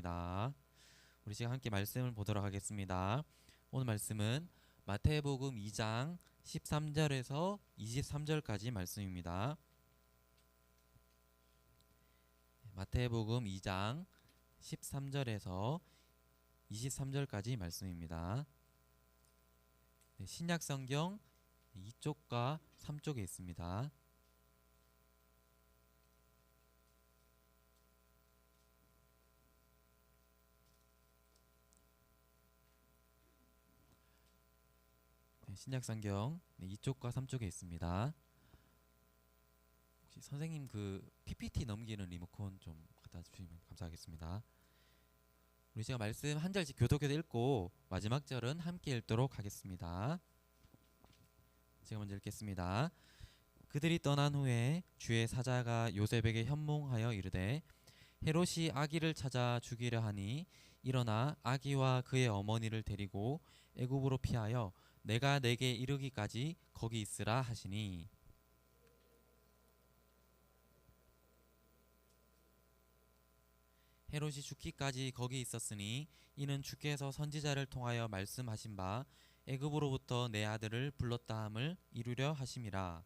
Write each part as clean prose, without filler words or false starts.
하겠습니다. 우리 시간 함께 말씀을 보도록 하겠습니다. 오늘 말씀은 마태복음 2장 13절에서 23절까지 말씀입니다. 마태복음 2장 13절에서 23절까지 말씀입니다. 신약 성경 2쪽과 3쪽에 있습니다. 신약 성경 2쪽과 3쪽에 있습니다. 혹시 선생님 그 PPT 넘기는 리모컨 좀 갖다 주시면 감사하겠습니다. 우리 제가 말씀 한 절씩 교독해서 읽고 마지막 절은 함께 읽도록 하겠습니다. 제가 먼저 읽겠습니다. 그들이 떠난 후에 주의 사자가 요셉에게 현몽하여 이르되 헤롯이 아기를 찾아 죽이려 하니 일어나 아기와 그의 어머니를 데리고 애굽으로 피하여 내가 내게 이르기까지 거기 있으라 하시니 헤롯이 죽기까지 거기 있었으니 이는 주께서 선지자를 통하여 말씀하신 바 애굽으로부터 내 아들을 불렀다 함을 이루려 하심이라.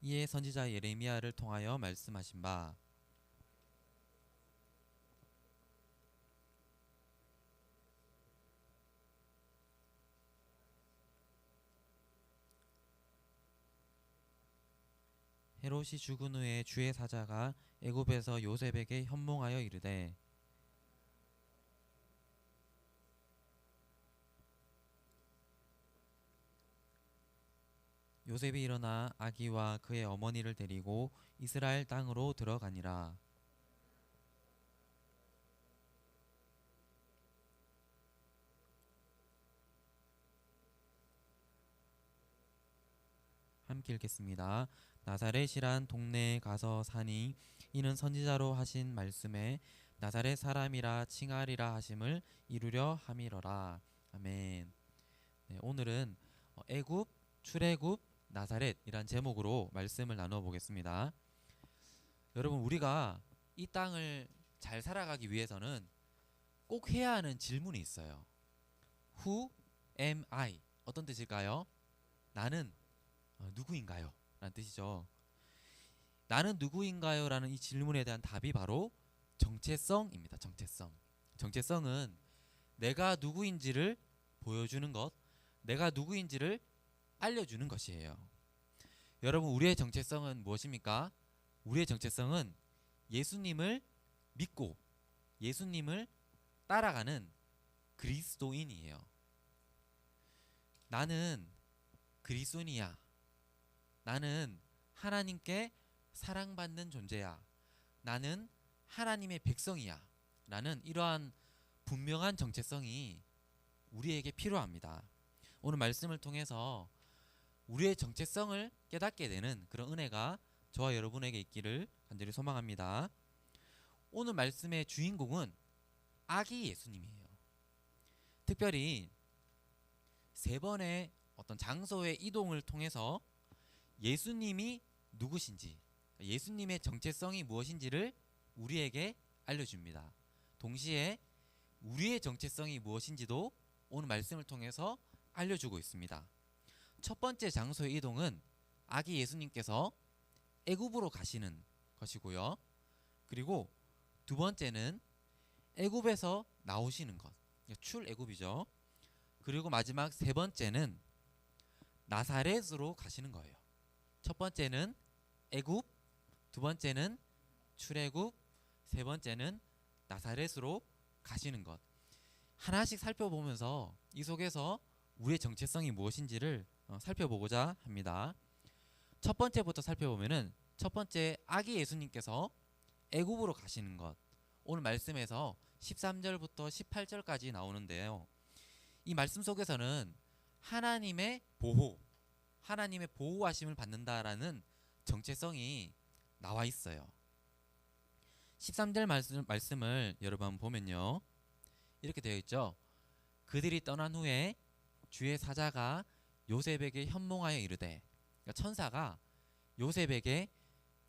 이에 선지자 예레미야를 통하여 말씀하신 바 헤롯이 죽은 후에 주의 사자가 애굽에서 요셉에게 현몽하여 이르되 요셉이 일어나 아기와 그의 어머니를 데리고 이스라엘 땅으로 들어가니라. 함께 읽겠습니다. 나사렛이란 동네에 가서 사니 이는 선지자로 하신 말씀에 나사렛 사람이라 칭하리라 하심을 이루려 함이러라. 아멘. 네, 오늘은 애굽, 출애굽, 나사렛이란 제목으로 말씀을 나누어 보겠습니다. 여러분, 우리가 이 땅을 잘 살아가기 위해서는 꼭 해야 하는 질문이 있어요. Who am I? 어떤 뜻일까요? 나는 누구인가요? 라는 뜻이죠. 나는 누구인가요? 라는 이 질문에 대한 답이 바로 정체성입니다. 정체성. 정체성은 내가 누구인지를 보여주는 것, 내가 누구인지를 알려주는 것이에요. 여러분, 우리의 정체성은 무엇입니까? 우리의 정체성은 예수님을 믿고 예수님을 따라가는 그리스도인이에요. 나는 그리스도인이야. 나는 하나님께 사랑받는 존재야. 나는 하나님의 백성이야. 라는 이러한 분명한 정체성이 우리에게 필요합니다. 오늘 말씀을 통해서 우리의 정체성을 깨닫게 되는 그런 은혜가 저와 여러분에게 있기를 간절히 소망합니다. 오늘 말씀의 주인공은 아기 예수님이에요. 특별히 세 번의 어떤 장소의 이동을 통해서 예수님이 누구신지, 예수님의 정체성이 무엇인지를 우리에게 알려줍니다. 동시에 우리의 정체성이 무엇인지도 오늘 말씀을 통해서 알려주고 있습니다. 첫 번째 장소의 이동은 아기 예수님께서 애굽으로 가시는 것이고요. 그리고 두 번째는 애굽에서 나오시는 것, 출애굽이죠. 그리고 마지막 세 번째는 나사렛으로 가시는 거예요. 첫 번째는 애굽, 두 번째는 출애굽, 세 번째는 나사렛으로 가시는 것. 하나씩 살펴보면서 이 속에서 우리의 정체성이 무엇인지를 살펴보고자 합니다. 첫 번째부터 살펴보면은 첫 번째 아기 예수님께서 애굽으로 가시는 것. 오늘 말씀에서 13절부터 18절까지 나오는데요. 이 말씀 속에서는 하나님의 보호, 하나님의 보호하심을 받는다라는 정체성이 나와 있어요. 13절 말씀을 여러분 한번 보면요. 이렇게 되어 있죠. 그들이 떠난 후에 주의 사자가 요셉에게 현몽하여 이르되, 그러니까 천사가 요셉에게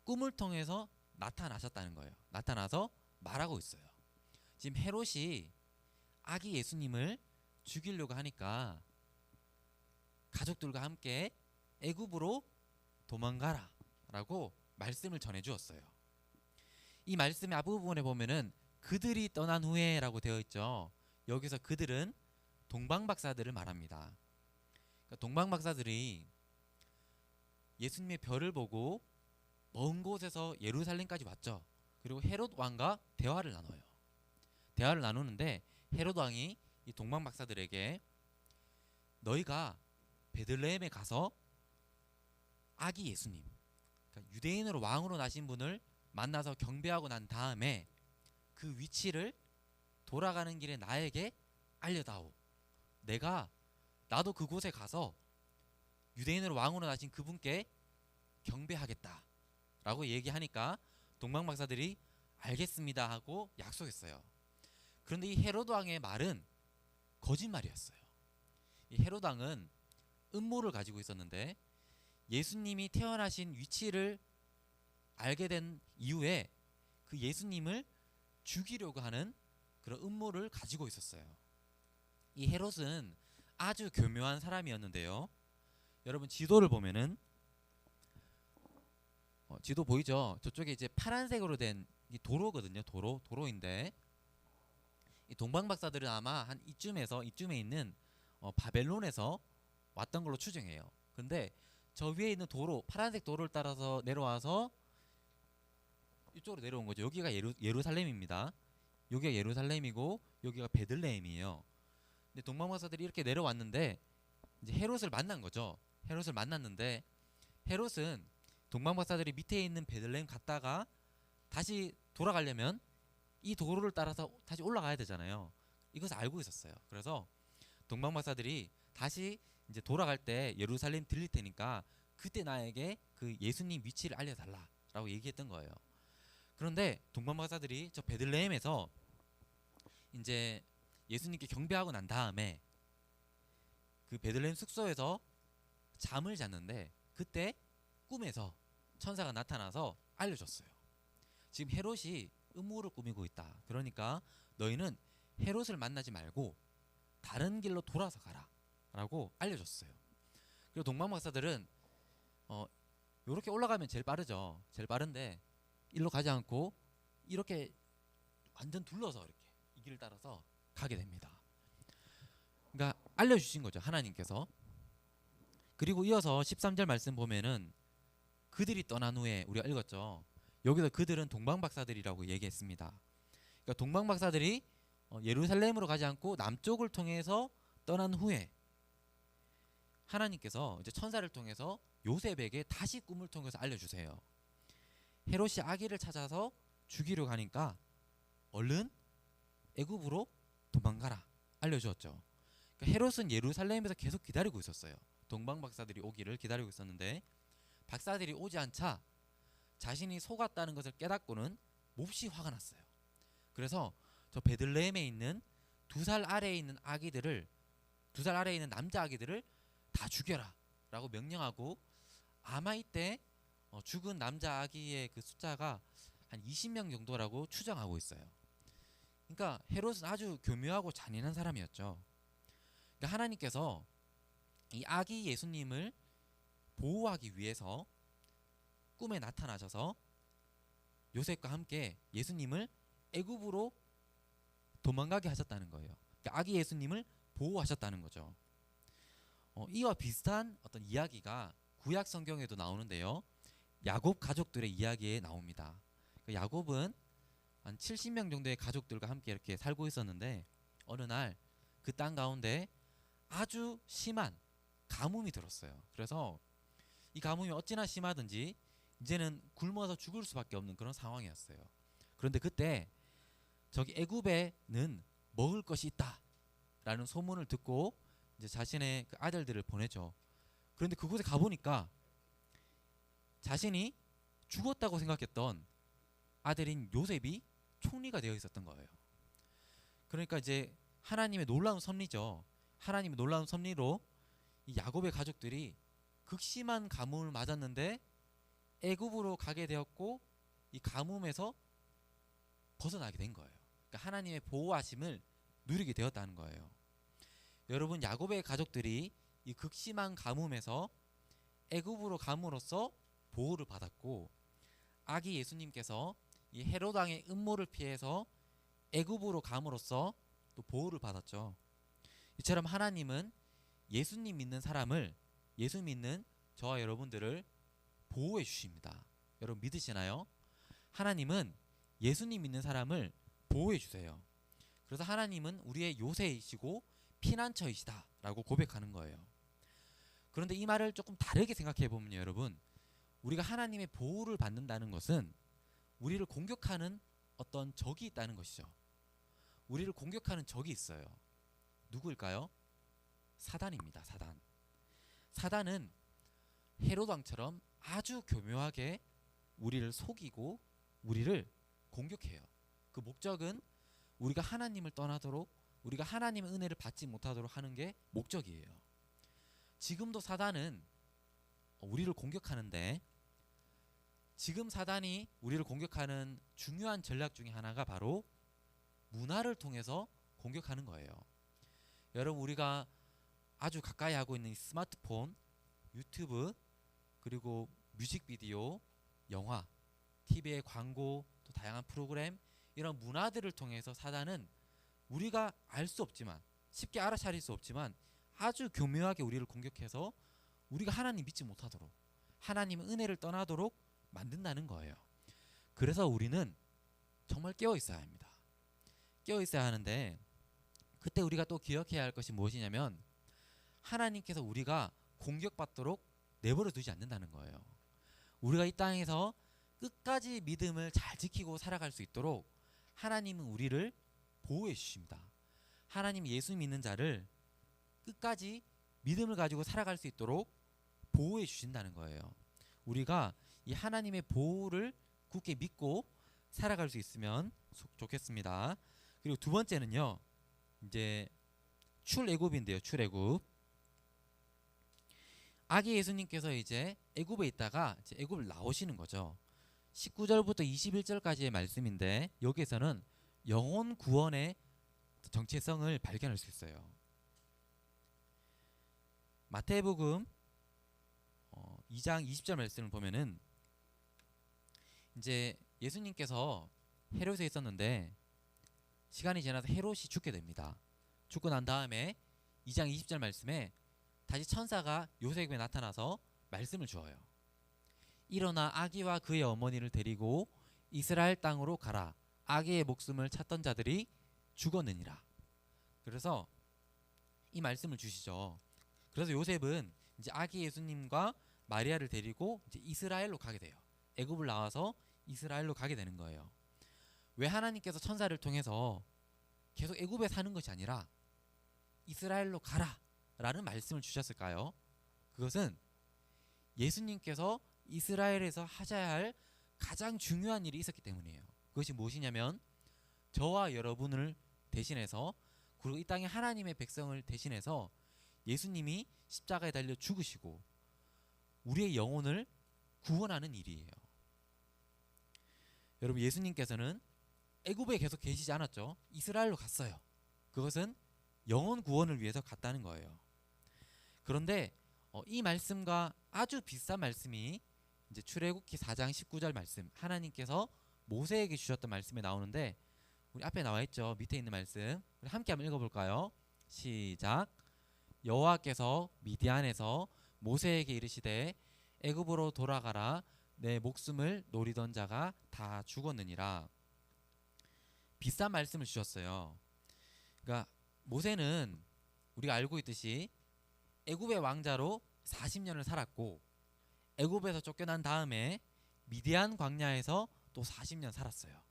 꿈을 통해서 나타나셨다는 거예요. 나타나서 말하고 있어요. 지금 헤롯이 아기 예수님을 죽이려고 하니까 가족들과 함께 애굽으로 도망가라 라고 말씀을 전해 주었어요. 이 말씀의 앞부분에 보면은 그들이 떠난 후에 라고 되어 있죠. 여기서 그들은 동방박사들을 말합니다. 그러니까 동방박사들이 예수님의 별을 보고 먼 곳에서 예루살렘까지 왔죠. 그리고 헤롯 왕과 대화를 나눠요. 대화를 나누는데 헤롯 왕이 이 동방박사들에게 너희가 베들레헴에 가서 아기 예수님, 그러니까 유대인으로 왕으로 나신 분을 만나서 경배하고 난 다음에 그 위치를 돌아가는 길에 나에게 알려다오. 나도 그곳에 가서 유대인으로 왕으로 나신 그분께 경배하겠다 라고 얘기하니까 동방박사들이 알겠습니다 하고 약속했어요. 그런데 이 헤롯 왕의 말은 거짓말이었어요. 이 헤롯 왕은 음모를 가지고 있었는데 예수님이 태어나신 위치를 알게 된 이후에 그 예수님을 죽이려고 하는 그런 음모를 가지고 있었어요. 이 헤롯은 아주 교묘한 사람이었는데요. 여러분 지도를 보면은 지도 보이죠? 저쪽에 이제 파란색으로 된 이 도로거든요. 도로인데 이 동방박사들은 아마 한 이쯤에 있는 바벨론에서 왔던 걸로 추정해요. 근데 저 위에 있는 파란색 도로를 따라서 내려와서 이쪽으로 내려온 거죠. 여기가 예루살렘입니다. 여기가 예루살렘이고 여기가 베들레헴이에요. 근데 동방박사들이 이렇게 내려왔는데 이제 헤롯을 만난 거죠. 헤롯을 만났는데 헤롯은 동방박사들이 밑에 있는 베들레헴 갔다가 다시 돌아가려면 이 도로를 따라서 다시 올라가야 되잖아요. 이것을 알고 있었어요. 그래서 동방박사들이 다시 이제 돌아갈 때 예루살렘 들릴 테니까 그때 나에게 그 예수님 위치를 알려달라라고 얘기했던 거예요. 그런데 동방박사들이 저 베들레헴에서 이제 예수님께 경배하고 난 다음에 그 베들레헴 숙소에서 잠을 잤는데 그때 꿈에서 천사가 나타나서 알려줬어요. 지금 헤롯이 음모를 꾸미고 있다. 그러니까 너희는 헤롯을 만나지 말고 다른 길로 돌아서 가라 라고 알려줬어요. 그리고 동방박사들은 이렇게 올라가면 제일 빠르죠. 제일 빠른데 일로 가지 않고 이렇게 완전 둘러서 이렇게 이 길을 따라서 가게 됩니다. 그러니까 알려주신 거죠. 하나님께서. 그리고 이어서 13절 말씀 보면은 그들이 떠난 후에 우리가 읽었죠. 여기서 그들은 동방박사들이라고 얘기했습니다. 그러니까 동방박사들이 예루살렘으로 가지 않고 남쪽을 통해서 떠난 후에 하나님께서 이제 천사를 통해서 요셉에게 다시 꿈을 통해서 알려주세요. 헤롯이 아기를 찾아서 죽이려고 하니까 얼른 애굽으로 도망가라 알려주었죠. 그러니까 헤롯은 예루살렘에서 계속 기다리고 있었어요. 동방박사들이 오기를 기다리고 있었는데 박사들이 오지 않자 자신이 속았다는 것을 깨닫고는 몹시 화가 났어요. 그래서 저 베들레헴에 있는 2살 아래에 있는 남자 아기들을 다 죽여라 라고 명령하고 아마 이때 죽은 남자 아기의 그 숫자가 한 20명 정도라고 추정하고 있어요. 그러니까 헤롯은 아주 교묘하고 잔인한 사람이었죠. 그러니까 하나님께서 이 아기 예수님을 보호하기 위해서 꿈에 나타나셔서 요셉과 함께 예수님을 애굽으로 도망가게 하셨다는 거예요. 그러니까 아기 예수님을 보호하셨다는 거죠. 이와 비슷한 어떤 이야기가 구약 성경에도 나오는데요. 야곱 가족들의 이야기에 나옵니다. 야곱은 한 70명 정도의 가족들과 함께 이렇게 살고 있었는데 어느 날 그 땅 가운데 아주 심한 가뭄이 들었어요. 그래서 이 가뭄이 어찌나 심하든지 이제는 굶어서 죽을 수밖에 없는 그런 상황이었어요. 그런데 그때 저기 애굽에는 먹을 것이 있다라는 소문을 듣고 이제 자신의 그 아들들을 보내죠. 그런데 그곳에 가보니까 자신이 죽었다고 생각했던 아들인 요셉이 총리가 되어 있었던 거예요. 그러니까 이제 하나님의 놀라운 섭리죠. 하나님의 놀라운 섭리로 이 야곱의 가족들이 극심한 가뭄을 맞았는데 애굽으로 가게 되었고 이 가뭄에서 벗어나게 된 거예요. 그러니까 하나님의 보호하심을 누리게 되었다는 거예요. 여러분, 야곱의 가족들이 이 극심한 가뭄에서 애굽으로 감으로써 보호를 받았고, 아기 예수님께서 이 헤롯 왕의 음모를 피해서 애굽으로 감으로써 또 보호를 받았죠. 이처럼 하나님은 예수님 믿는 사람을, 예수 믿는 저와 여러분들을 보호해 주십니다. 여러분 믿으시나요? 하나님은 예수님 믿는 사람을 보호해 주세요. 그래서 하나님은 우리의 요새이시고 피난처이시다 라고 고백하는 거예요. 그런데 이 말을 조금 다르게 생각해 보면요, 여러분, 우리가 하나님의 보호를 받는다는 것은 우리를 공격하는 어떤 적이 있다는 것이죠. 우리를 공격하는 적이 있어요. 누구일까요? 사단입니다. 사단은 헤롯 왕처럼 아주 교묘하게 우리를 속이고 우리를 공격해요. 그 목적은 우리가 하나님을 떠나도록, 우리가 하나님의 은혜를 받지 못하도록 하는 게 목적이에요. 지금도 사단은 우리를 공격하는데, 지금 사단이 우리를 공격하는 중요한 전략 중에 하나가 바로 문화를 통해서 공격하는 거예요. 여러분, 우리가 아주 가까이 하고 있는 스마트폰, 유튜브, 그리고 뮤직비디오, 영화, TV의 광고, 또 다양한 프로그램, 이런 문화들을 통해서 사단은 우리가 알 수 없지만, 쉽게 알아차릴 수 없지만 아주 교묘하게 우리를 공격해서 우리가 하나님 믿지 못하도록, 하나님의 은혜를 떠나도록 만든다는 거예요. 그래서 우리는 정말 깨어 있어야 합니다. 깨어 있어야 하는데, 그때 우리가 또 기억해야 할 것이 무엇이냐면, 하나님께서 우리가 공격받도록 내버려 두지 않는다는 거예요. 우리가 이 땅에서 끝까지 믿음을 잘 지키고 살아갈 수 있도록 하나님은 우리를 보호해 주십니다. 하나님 예수 믿는 자를 끝까지 믿음을 가지고 살아갈 수 있도록 보호해 주신다는 거예요. 우리가 이 하나님의 보호를 굳게 믿고 살아갈 수 있으면 좋겠습니다. 그리고 두 번째는요, 이제 출애굽인데요. 출애굽. 아기 예수님께서 이제 애굽에 있다가 이제 애굽을 나오시는 거죠. 19절부터 21절까지의 말씀인데, 여기에서는 영혼 구원의 정체성을 발견할 수 있어요. 마태복음 2장 20절 말씀을 보면은, 이제 예수님께서 헤롯에 있었는데 시간이 지나서 헤롯이 죽게 됩니다. 죽고 난 다음에 2장 20절 말씀에 다시 천사가 요셉에게 나타나서 말씀을 주어요. 일어나 아기와 그의 어머니를 데리고 이스라엘 땅으로 가라. 아기의 목숨을 찾던 자들이 죽었느니라. 그래서 이 말씀을 주시죠. 그래서 요셉은 이제 아기 예수님과 마리아를 데리고 이제 이스라엘로 가게 돼요. 애굽을 나와서 이스라엘로 가게 되는 거예요. 왜 하나님께서 천사를 통해서 계속 애굽에 사는 것이 아니라 이스라엘로 가라 라는 말씀을 주셨을까요? 그것은 예수님께서 이스라엘에서 하셔야 할 가장 중요한 일이 있었기 때문이에요. 그것이 무엇이냐면, 저와 여러분을 대신해서, 그리고 이 땅에 하나님의 백성을 대신해서 예수님이 십자가에 달려 죽으시고 우리의 영혼을 구원하는 일이에요. 여러분, 예수님께서는 애굽에 계속 계시지 않았죠. 이스라엘로 갔어요. 그것은 영혼 구원을 위해서 갔다는 거예요. 그런데 이 말씀과 아주 비슷한 말씀이 이제 출애굽기 4장 19절 말씀, 하나님께서 모세에게 주셨던 말씀에 나오는데, 우리 앞에 나와 있죠. 밑에 있는 말씀 우리 함께 한번 읽어볼까요? 시작. 여호와께서 미디안에서 모세에게 이르시되 애굽으로 돌아가라. 내 목숨을 노리던 자가 다 죽었느니라. 비싼 말씀을 주셨어요. 그러니까 모세는 우리가 알고 있듯이 애굽의 왕자로 40년을 살았고, 애굽에서 쫓겨난 다음에 미디안 광야에서 또 40년 살았어요.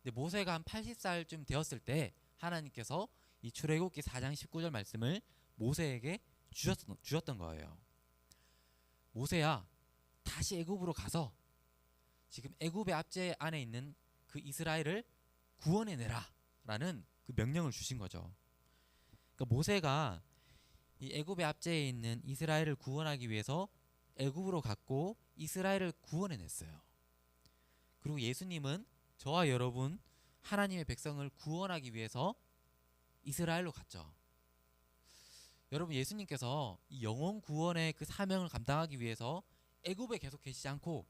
근데 모세가 한 80살쯤 되었을 때 하나님께서 이 출애굽기 4장 19절 말씀을 모세에게 주셨던 거예요. 모세야, 다시 애굽으로 가서 지금 애굽의 압제 안에 있는 그 이스라엘을 구원해내라라는 그 명령을 주신 거죠. 그러니까 모세가 이 애굽의 압제에 있는 이스라엘을 구원하기 위해서 애굽으로 갔고 이스라엘을 구원해냈어요. 그리고 예수님은 저와 여러분 하나님의 백성을 구원하기 위해서 이스라엘로 갔죠. 여러분, 예수님께서 이 영혼 구원의 그 사명을 감당하기 위해서 애굽에 계속 계시지 않고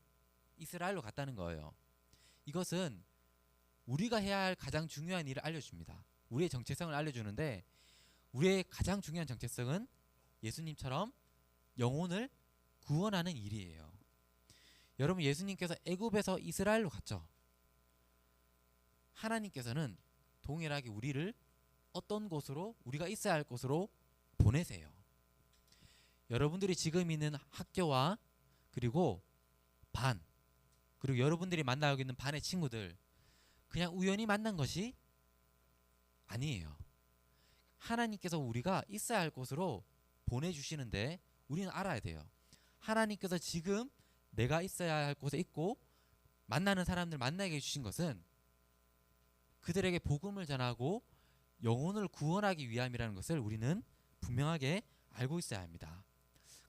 이스라엘로 갔다는 거예요. 이것은 우리가 해야 할 가장 중요한 일을 알려줍니다. 우리의 정체성을 알려주는데, 우리의 가장 중요한 정체성은 예수님처럼 영혼을 구원하는 일이에요. 여러분, 예수님께서 애굽에서 이스라엘로 갔죠. 하나님께서는 동일하게 우리를 어떤 곳으로, 우리가 있어야 할 곳으로 보내세요. 여러분들이 지금 있는 학교와 그리고 반, 그리고 여러분들이 만나고 있는 반의 친구들, 그냥 우연히 만난 것이 아니에요. 하나님께서 우리가 있어야 할 곳으로 보내주시는데 우리는 알아야 돼요. 하나님께서 지금 내가 있어야 할 곳에 있고 만나는 사람들 만나게 해주신 것은 그들에게 복음을 전하고 영혼을 구원하기 위함이라는 것을 우리는 분명하게 알고 있어야 합니다.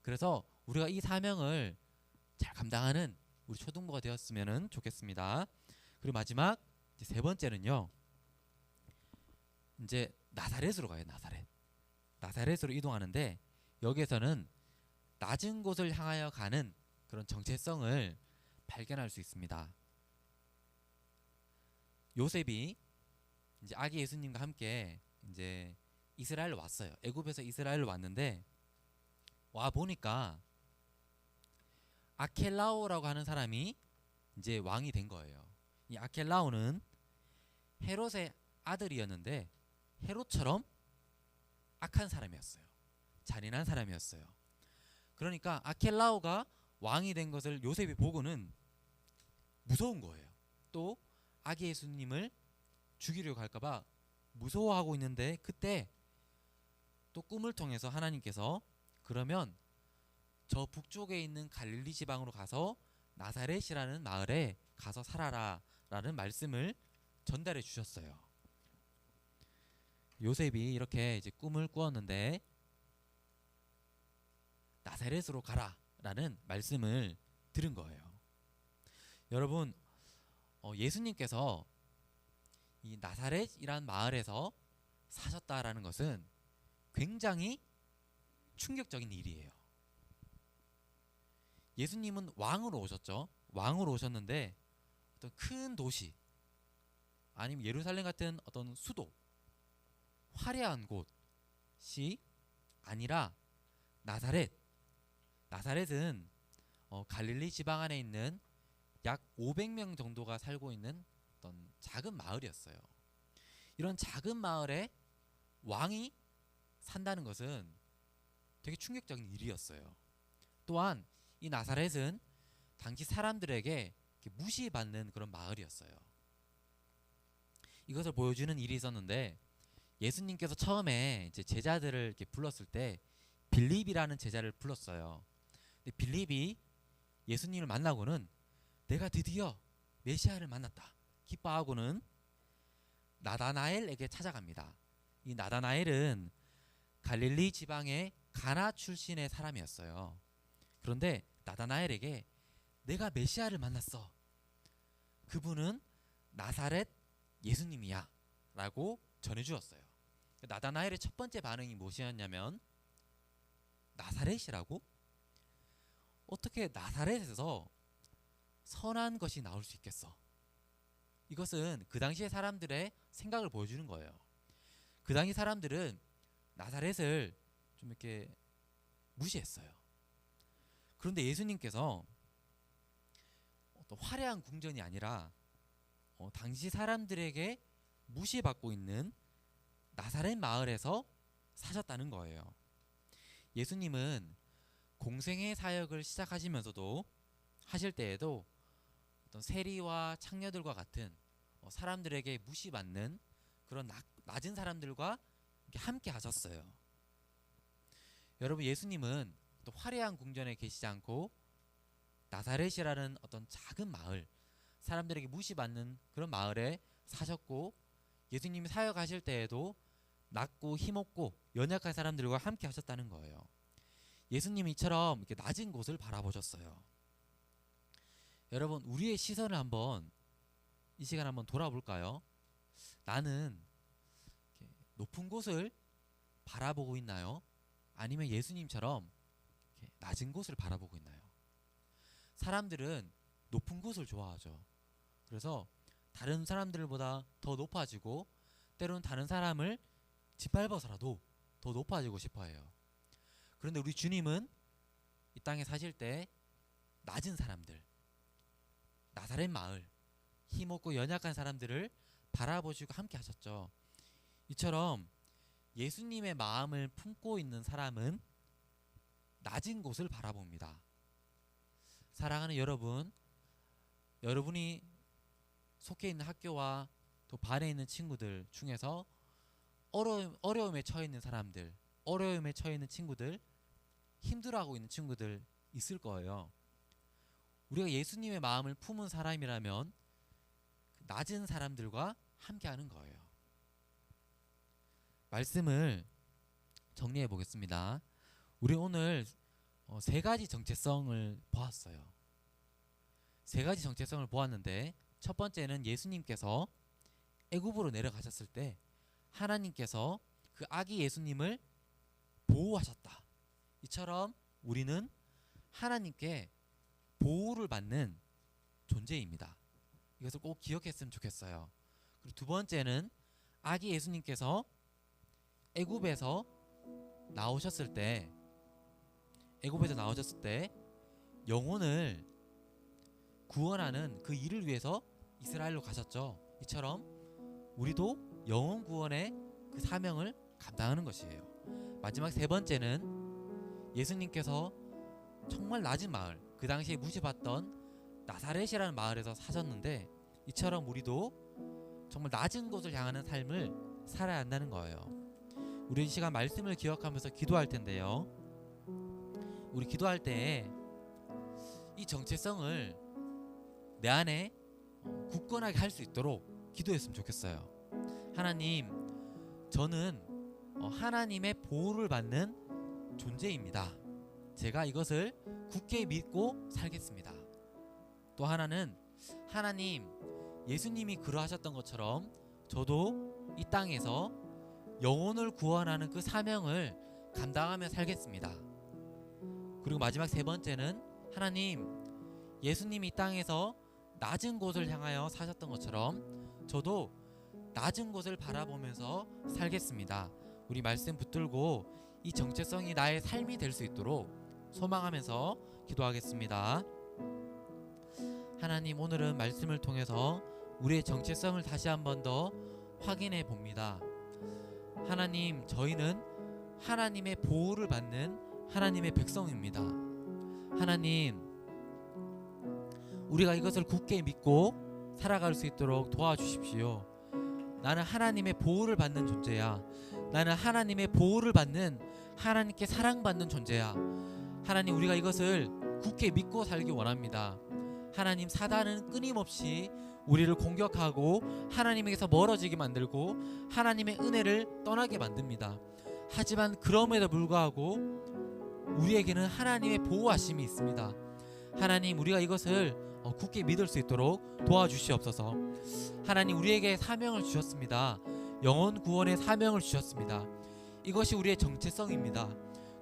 그래서 우리가 이 사명을 잘 감당하는 우리 초등부가 되었으면 좋겠습니다. 그리고 마지막 이제 세 번째는요, 이제 나사렛으로 가요. 나사렛으로 이동하는데, 여기에서는 낮은 곳을 향하여 가는 그런 정체성을 발견할 수 있습니다. 요셉이 이제 아기 예수님과 함께 이제 이스라엘로 왔어요. 애굽에서 이스라엘로 왔는데, 와 보니까 아켈라오라고 하는 사람이 이제 왕이 된 거예요. 이 아켈라오는 헤롯의 아들이었는데 헤롯처럼 악한 사람이었어요. 잔인한 사람이었어요. 그러니까 아켈라오가 왕이 된 것을 요셉이 보고는 무서운 거예요. 또 아기 예수님을 죽이려고 할까봐 무서워하고 있는데, 그때 또 꿈을 통해서 하나님께서 그러면 저 북쪽에 있는 갈릴리 지방으로 가서 나사렛이라는 마을에 가서 살아라 라는 말씀을 전달해 주셨어요. 요셉이 이렇게 이제 꿈을 꾸었는데 나사렛으로 가라 라는 말씀을 들은 거예요. 여러분, 예수님께서 이 나사렛이란 마을에서 사셨다라는 것은 굉장히 충격적인 일이에요. 예수님은 왕으로 오셨죠. 왕으로 오셨는데 어떤 큰 도시, 아니면 예루살렘 같은 어떤 수도, 화려한 곳이 아니라 나사렛은 갈릴리 지방 안에 있는 약 500명 정도가 살고 있는 어떤 작은 마을이었어요. 이런 작은 마을에 왕이 산다는 것은 되게 충격적인 일이었어요. 또한 이 나사렛은 당시 사람들에게 무시받는 그런 마을이었어요. 이것을 보여주는 일이 있었는데, 예수님께서 처음에 이제 제자들을 이렇게 불렀을 때 빌립이라는 제자를 불렀어요. 근데 빌립이 예수님을 만나고는 내가 드디어 메시아를 만났다 기뻐하고는 나다나엘에게 찾아갑니다. 이 나다나엘은 갈릴리 지방의 가나 출신의 사람이었어요. 그런데 나다나엘에게 내가 메시아를 만났어, 그분은 나사렛 예수님이야 라고 전해주었어요. 나다나엘의 첫 번째 반응이 무엇이었냐면, 나사렛이라고? 어떻게 나사렛에서 선한 것이 나올 수 있겠어? 이것은 그 당시의 사람들의 생각을 보여주는 거예요. 그 당시 사람들은 나사렛을 좀 이렇게 무시했어요. 그런데 예수님께서 어떤 화려한 궁전이 아니라 당시 사람들에게 무시받고 있는 나사렛 마을에서 사셨다는 거예요. 예수님은 공생의 사역을 시작하시면서도 하실 때에도 어떤 세리와 창녀들과 같은 사람들에게 무시받는 그런 낮은 사람들과 함께 하셨어요. 여러분, 예수님은 또 화려한 궁전에 계시지 않고 나사렛이라는 어떤 작은 마을, 사람들에게 무시받는 그런 마을에 사셨고, 예수님이 사역하실 때에도 낮고 힘없고 연약한 사람들과 함께 하셨다는 거예요. 예수님이 이처럼 이렇게 낮은 곳을 바라보셨어요. 여러분, 우리의 시선을 한번 이 시간 한번 돌아볼까요? 나는 이렇게 높은 곳을 바라보고 있나요? 아니면 예수님처럼 이렇게 낮은 곳을 바라보고 있나요? 사람들은 높은 곳을 좋아하죠. 그래서 다른 사람들보다 더 높아지고, 때로는 다른 사람을 짓밟아서라도 더 높아지고 싶어해요. 그런데 우리 주님은 이 땅에 사실 때 낮은 사람들, 나사렛 마을, 힘없고 연약한 사람들을 바라보시고 함께 하셨죠. 이처럼 예수님의 마음을 품고 있는 사람은 낮은 곳을 바라봅니다. 사랑하는 여러분, 여러분이 속해 있는 학교와 또 반에 있는 친구들 중에서 어려움에 처해 있는 사람들, 어려움에 처해 있는 친구들, 힘들어하고 있는 친구들 있을 거예요. 우리가 예수님의 마음을 품은 사람이라면 낮은 사람들과 함께하는 거예요. 말씀을 정리해 보겠습니다. 우리 오늘 세 가지 정체성을 보았어요. 세 가지 정체성을 보았는데, 첫 번째는 예수님께서 애굽으로 내려가셨을 때 하나님께서 그 아기 예수님을 보호하셨다. 이처럼 우리는 하나님께 보호를 받는 존재입니다. 이것을 꼭 기억했으면 좋겠어요. 그리고 두 번째는 아기 예수님께서 애굽에서 나오셨을 때 영혼을 구원하는 그 일을 위해서 이스라엘로 가셨죠. 이처럼 우리도 영혼 구원의 그 사명을 감당하는 것이에요. 마지막 세 번째는 예수님께서 정말 낮은 마을, 그 당시에 무시받던 나사렛이라는 마을에서 사셨는데, 이처럼 우리도 정말 낮은 곳을 향하는 삶을 살아야 한다는 거예요. 우리 이 시간 말씀을 기억하면서 기도할 텐데요, 우리 기도할 때 이 정체성을 내 안에 굳건하게 할 수 있도록 기도했으면 좋겠어요. 하나님, 저는 하나님의 보호를 받는 존재입니다. 제가 이것을 굳게 믿고 살겠습니다. 또 하나는, 하나님, 예수님이 그러하셨던 것처럼 저도 이 땅에서 영혼을 구원하는 그 사명을 감당하며 살겠습니다. 그리고 마지막 세 번째는, 하나님, 예수님이 이 땅에서 낮은 곳을 향하여 사셨던 것처럼 저도 낮은 곳을 바라보면서 살겠습니다. 우리 말씀 붙들고 이 정체성이 나의 삶이 될 수 있도록 소망하면서 기도하겠습니다. 하나님, 오늘은 말씀을 통해서 우리의 정체성을 다시 한 번 더 확인해 봅니다. 하나님, 저희는 하나님의 보호를 받는 하나님의 백성입니다. 하나님, 우리가 이것을 굳게 믿고 살아갈 수 있도록 도와주십시오. 나는 하나님의 보호를 받는 존재야. 나는 하나님의 보호를 받는, 하나님께 사랑받는 존재야. 하나님, 우리가 이것을 굳게 믿고 살기 원합니다. 하나님, 사단은 끊임없이 우리를 공격하고 하나님에게서 멀어지게 만들고 하나님의 은혜를 떠나게 만듭니다. 하지만 그럼에도 불구하고 우리에게는 하나님의 보호하심이 있습니다. 하나님, 우리가 이것을 굳게 믿을 수 있도록 도와주시옵소서. 하나님, 우리에게 사명을 주셨습니다. 영혼 구원의 사명을 주셨습니다. 이것이 우리의 정체성입니다.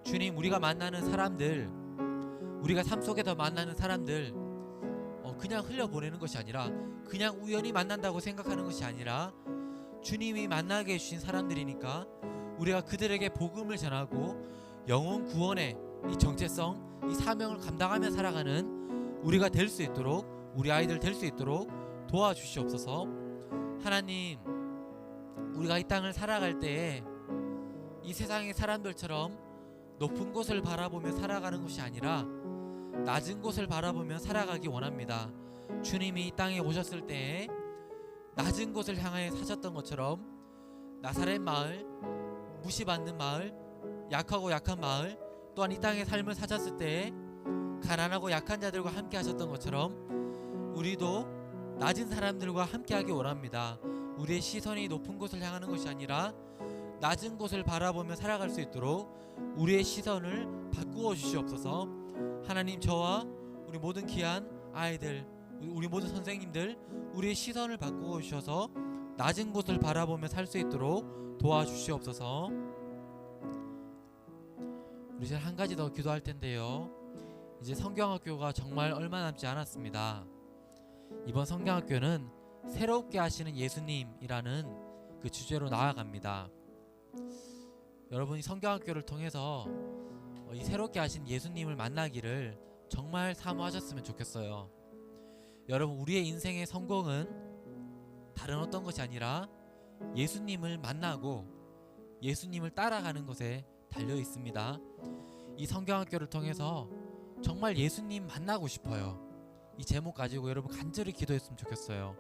주님, 우리가 만나는 사람들, 우리가 삶 속에서 만나는 사람들, 그냥 흘려보내는 것이 아니라, 그냥 우연히 만난다고 생각하는 것이 아니라, 주님이 만나게 해주신 사람들이니까 우리가 그들에게 복음을 전하고 영혼 구원의 이 정체성, 이 사명을 감당하며 살아가는 우리가 될 수 있도록, 우리 아이들 될 수 있도록 도와주시옵소서. 하나님, 우리가 이 땅을 살아갈 때에 이 세상의 사람들처럼 높은 곳을 바라보며 살아가는 것이 아니라 낮은 곳을 바라보며 살아가기 원합니다. 주님이 이 땅에 오셨을 때에 낮은 곳을 향하여 사셨던 것처럼 나사렛 마을, 무시받는 마을, 약하고 약한 마을, 또한 이 땅의 삶을 사셨을 때에 가난하고 약한 자들과 함께 하셨던 것처럼 우리도 낮은 사람들과 함께하기 원합니다. 우리의 시선이 높은 곳을 향하는 것이 아니라 낮은 곳을 바라보며 살아갈 수 있도록 우리의 시선을 바꾸어 주시옵소서. 하나님, 저와 우리 모든 귀한 아이들, 우리 모든 선생님들, 우리의 시선을 바꾸어 주셔서 낮은 곳을 바라보며 살 수 있도록 도와주시옵소서. 우리 이제 한 가지 더 기도할 텐데요. 이제 성경학교가 정말 얼마 남지 않았습니다. 이번 성경학교는 새롭게 하시는 예수님이라는 그 주제로 나아갑니다. 여러분이 성경학교를 통해서 이 새롭게 하신 예수님을 만나기를 정말 사모하셨으면 좋겠어요. 여러분, 우리의 인생의 성공은 다른 어떤 것이 아니라 예수님을 만나고 예수님을 따라가는 것에 달려 있습니다. 이 성경학교를 통해서 정말 예수님 만나고 싶어요. 이 제목 가지고 여러분 간절히 기도했으면 좋겠어요.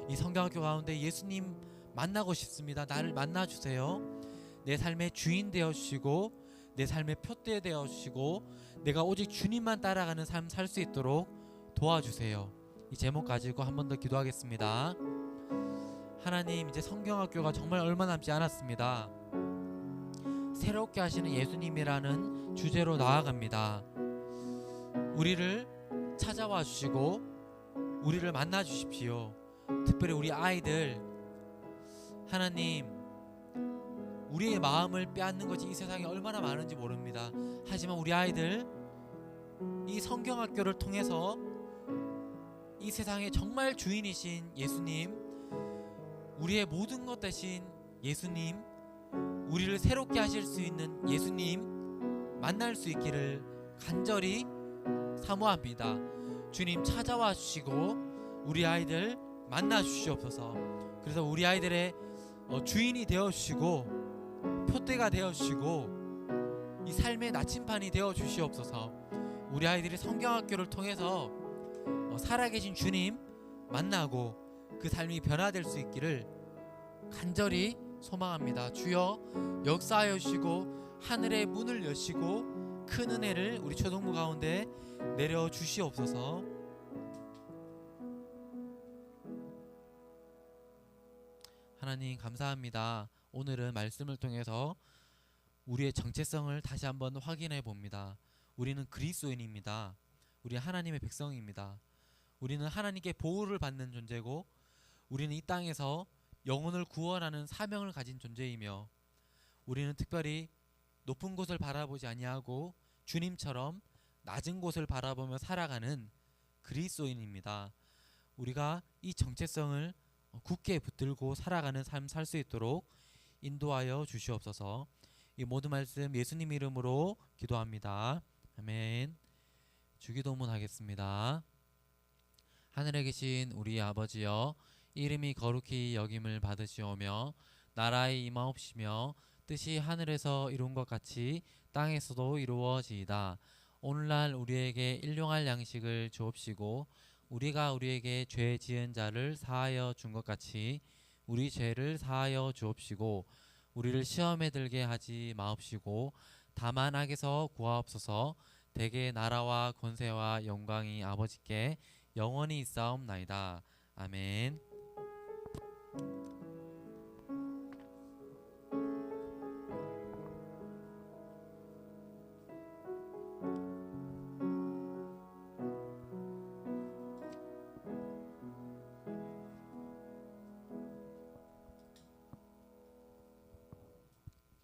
이 성경학교 가운데 예수님 만나고 싶습니다. 나를 만나주세요. 내 삶의 주인 되어주시고 내 삶의 표대 되어주시고 내가 오직 주님만 따라가는 삶 살 수 있도록 도와주세요. 이 제목 가지고 한 번 더 기도하겠습니다. 하나님, 이제 성경학교가 정말 얼마 남지 않았습니다. 새롭게 하시는 예수님이라는 주제로 나아갑니다. 우리를 찾아와 주시고 우리를 만나 주십시오. 특별히 우리 아이들, 하나님, 우리의 마음을 빼앗는 것이 이 세상에 얼마나 많은지 모릅니다. 하지만 우리 아이들 이 성경학교를 통해서 이 세상에 정말 주인이신 예수님, 우리의 모든 것 대신 예수님, 우리를 새롭게 하실 수 있는 예수님 만날 수 있기를 간절히 사모합니다. 주님, 찾아와 주시고 우리 아이들 만나 주시옵소서. 그래서 우리 아이들의 주인이 되어 주시고 표대가 되어 주시고 이 삶의 나침판이 되어 주시옵소서. 우리 아이들이 성경학교를 통해서 살아계신 주님 만나고 그 삶이 변화될 수 있기를 간절히 소망합니다. 주여, 역사하여 주시고 하늘의 문을 여시고 큰 은혜를 우리 초등부 가운데 내려 주시옵소서. 하나님, 감사합니다. 오늘은 말씀을 통해서 우리의 정체성을 다시 한번 확인해 봅니다. 우리는 그리스도인입니다. 우리 하나님의 백성입니다. 우리는 하나님께 보호를 받는 존재고 우리는 이 땅에서 영혼을 구원하는 사명을 가진 존재이며 우리는 특별히 높은 곳을 바라보지 아니하고 주님처럼 낮은 곳을 바라보며 살아가는 그리스도인입니다. 우리가 이 정체성을 굳게 붙들고 살아가는 삶 살 수 있도록 인도하여 주시옵소서. 이 모든 말씀 예수님 이름으로 기도합니다. 아멘. 주기도문 하겠습니다. 하늘에 계신 우리 아버지여, 이름이 거룩히 여김을 받으시오며 나라의 임하옵시며 뜻이 하늘에서 이룬 것 같이 땅에서도 이루어지이다. 오늘날 우리에게 일용할 양식을 주옵시고 우리가 우리에게 죄 지은 자를 사하여 준 것 같이 우리 죄를 사하여 주옵시고 우리를 시험에 들게 하지 마옵시고 다만 악에서 구하옵소서. 대개 나라와 권세와 영광이 아버지께 영원히 있사옵나이다. 아멘.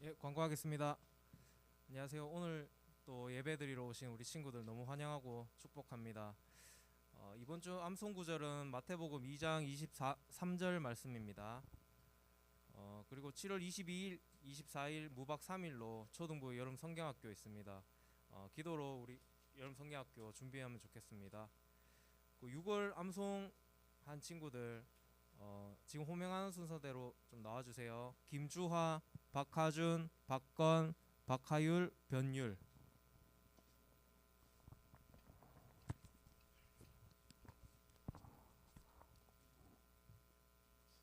예, 광고하겠습니다. 안녕하세요. 오늘 또 예배드리러 오신 우리 친구들 너무 환영하고 축복합니다. 이번 주 암송 구절은 마태복음 2장 23절 말씀입니다. 그리고 7월 22일, 24일 무박 3일로 초등부 여름 성경학교 있습니다. 기도로 우리 여름 성경학교 준비하면 좋겠습니다. 6월 암송 한 친구들 지금 호명하는 순서대로 좀 나와주세요. 김주화, 박하준, 박건, 박하율, 변율.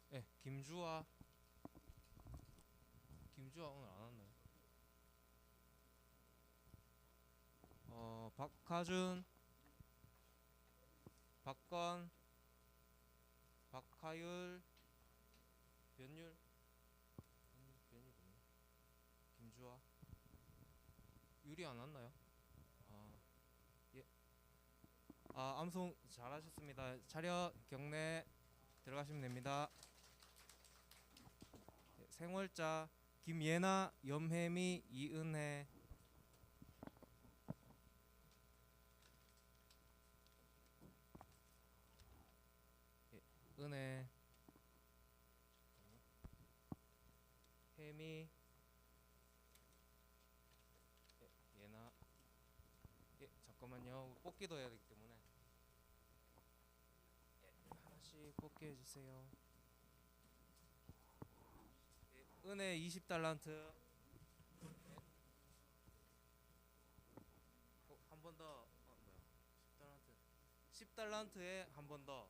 네, 김주화 오늘 안 왔나요? 박하준, 박건, 하율, 변율, 변율 뭐냐? 김주아, 유리 안 왔나요? 아, 예. 암송 잘하셨습니다. 차렷 경례 들어가시면 됩니다. 예, 생월자 김예나, 염혜미, 이은혜. 예, 은혜, 혜미, 예, 예나. 예, 잠깐만요. 뽑기도 해야 되기 때문에 하나씩 뽑게 해주세요. 예, 은혜 20달란트. 예. 한 번 더. 뭐야? 10달란트. 10달란트에 한 번 더.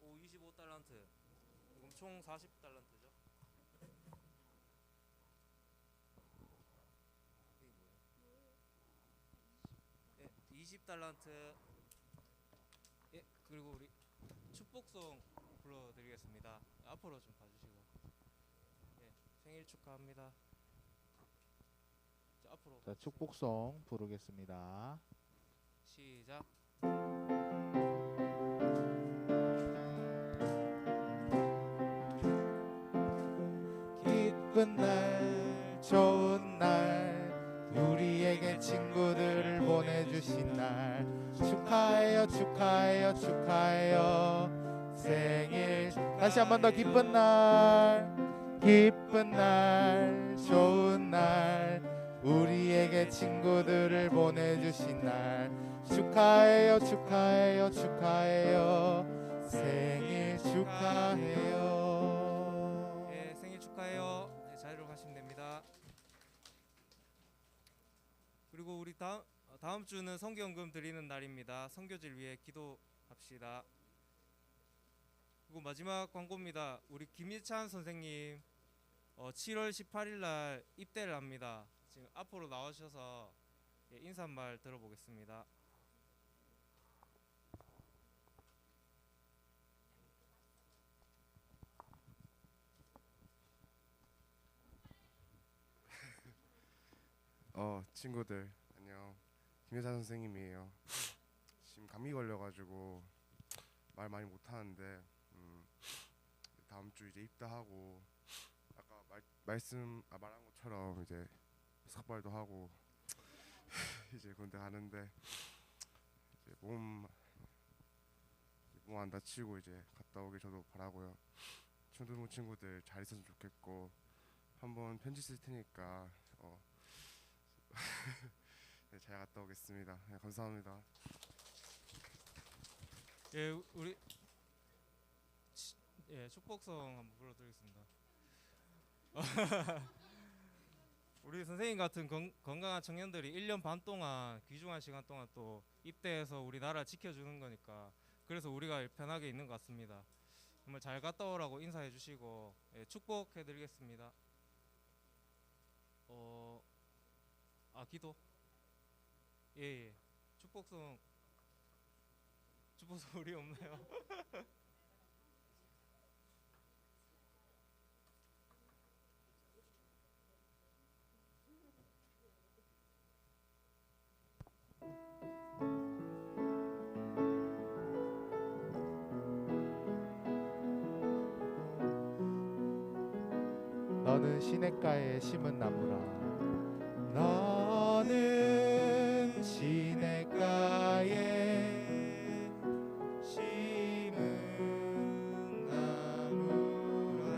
오, 25달란트. 그럼 총 40달란트죠? 이게 뭐야? 예, 20달란트. 예, 그리고 우리 축복송 불러드리겠습니다. 앞으로 좀 봐주시고. 예, 생일 축하합니다. 자, 앞으로 자, 축복송 부르겠습니다. 시작. 기쁜 날, 좋은 날, 우리에게 친구들을 보내주신 날, 축하해요, 축하해요, 축하해요. 생일 다시 한 번 더 기쁜 날, 기쁜 날, 좋은 날, 우리에게 친구들을 보내주신 날, 축하해요, 축하해요, 축하해요. 생일 축하해요. 예, 생일 축하해요. 네, 자리로 가시면 됩니다. 그리고 우리 다음 주는 성경금 드리는 날입니다. 선교지를 위해 기도합시다. 그리고 마지막 광고입니다. 우리 김예찬 선생님 7월 18일 날 입대를 합니다. 지금 앞으로 나오셔서 인사 한 말 들어보겠습니다. 친구들 안녕. 김혜자 선생님이에요. 지금 감기 걸려가지고 말 많이 못하는데 다음 주 이제 입다하고 아까 말한 것처럼 이제 삭발도 하고 이제 군대 가는데 이제 몸 안 다치고 이제 갔다 오길 저도 바라고요. 초등부 친구들 잘 있었으면 좋겠고 한번 편지 쓸 테니까 네, 잘 갔다 오겠습니다. 네, 감사합니다. 예, 우리 축복성 한번 불러드리겠습니다. 우리 선생님 같은 건강한 청년들이 1년 반 동안 귀중한 시간 동안 또 입대해서 우리나라를 지켜주는 거니까 그래서 우리가 편하게 있는 것 같습니다. 정말 잘 갔다 오라고 인사해 주시고 축복해 드리겠습니다. 기도. 예. 축복성 우리 없나요? 너는 시냇가에 심은 나무라. 너는 시냇가에 심은 나무라.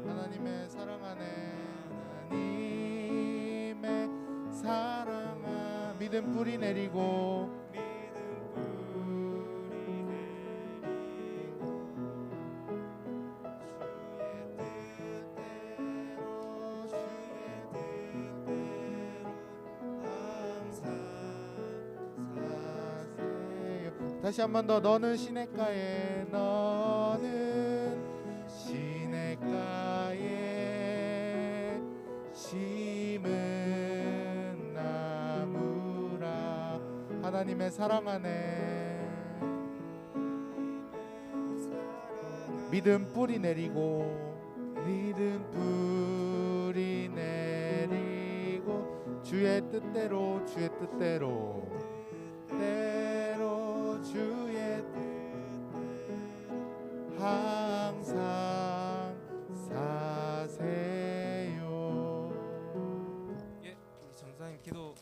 하나님의 사랑아 믿음 뿌리 내리고 다시 한 번 더. 너는 시냇가에 심은 나무라. 하나님의 사랑 안에 믿음 뿌리 내리고 믿음 뿌리 내리고 주의 뜻대로 주의 뜻대로 때로 주의 항상 사세요. 예, 우리 전사님 기도로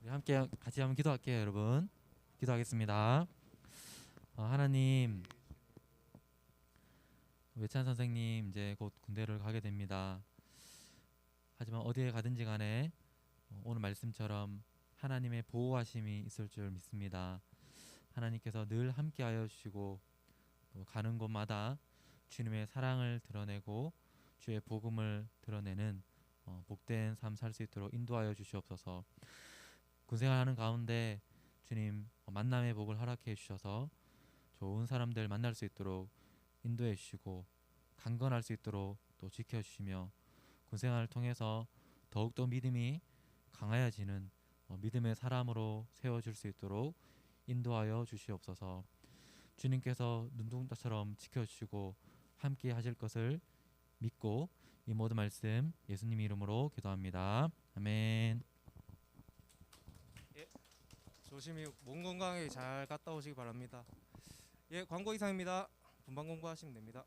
우리 함께 같이 한번 기도할게요, 여러분. 기도하겠습니다. 하나님, 외찬 선생님 이제 곧 군대를 가게 됩니다. 하지만 어디에 가든지 간에 오늘 말씀처럼 하나님의 보호하심이 있을 줄 믿습니다. 하나님께서 늘 함께하여 주시고 또 가는 곳마다 주님의 사랑을 드러내고 주의 복음을 드러내는 복된 삶 살 수 있도록 인도하여 주시옵소서. 군생활하는 가운데 주님 만남의 복을 허락해 주셔서 좋은 사람들 만날 수 있도록 인도해 주시고 강건할 수 있도록 또 지켜주시며 군생활을 통해서 더욱더 믿음이 강하여지는 믿음의 사람으로 세워줄 수 있도록 인도하여 주시옵소서. 주님께서 눈동자처럼 지켜주시고 함께 하실 것을 믿고 이 모든 말씀 예수님 이름으로 기도합니다. 아멘. 조심히 몸 건강하게 잘 갔다 오시기 바랍니다. 예, 광고 이상입니다. 분방 공부하시면 됩니다.